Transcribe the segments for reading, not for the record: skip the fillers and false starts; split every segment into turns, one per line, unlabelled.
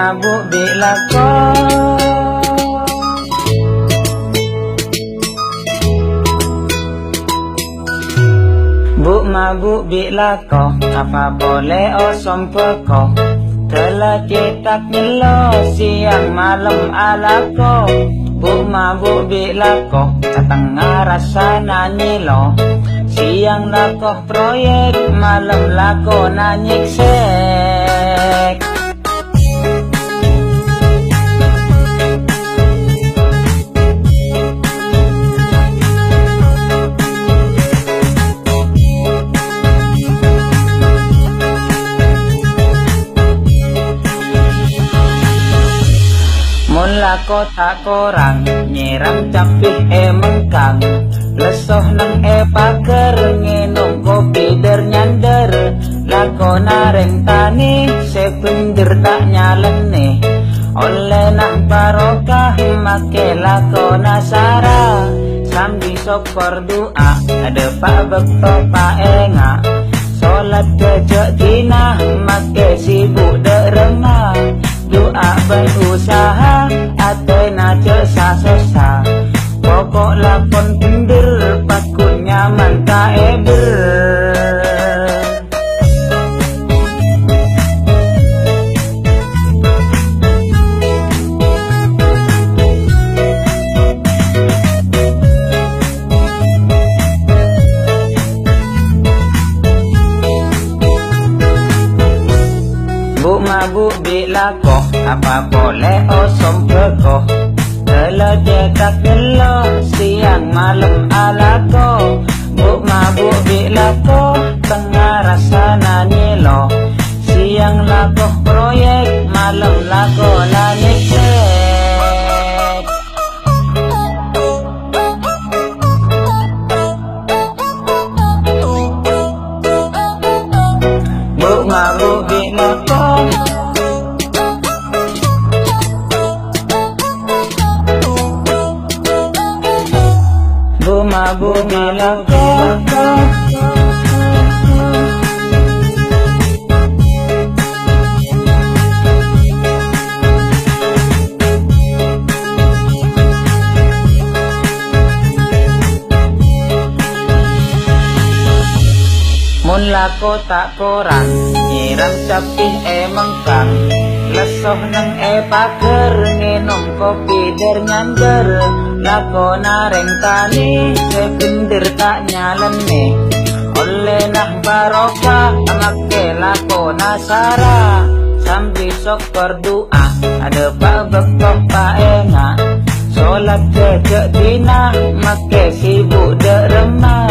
mabuk bila ko mabuk bila ko apa boleh osom peko telah cetak nyelo siang malam ala ko mabuk bila ko tengah rasa nanyelo siang lakoh proyek malam lako nanyik sek mula ko tak korang nyiram capih mengkang lesoh nang paker nginum kopi nyander lako nareng tani sepender tak nyalene oleh nak barokah make lako nasara sambil sokor doa ada pak bekto pak enga solat kejak dina make sibuk derema doa berusaha atena jasa sosa pokok lakon pindir pakut nyaman tak eber mabuk bila ko apa boleh osom peko telah cetak nyelo siang malam ala ko mabuk bila ko tengah rasa nanyelo siang lakoh proyek malam lako nanyik sek mabuk bila ko mabuk bila ko mula ko tak korang nyiram capih mengkang lesoh nang paker nginum kopi nyander lako nareng tani sepender tak nyalene oleh nah barokah make lako nasara sambil sokor doa ada pak bekto pak enga solat kejak dina make sibuk derema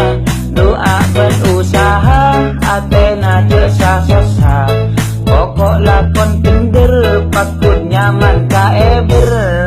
doa berusaha atena jasa sosa pokok lakon pindir pakut nyaman tak eber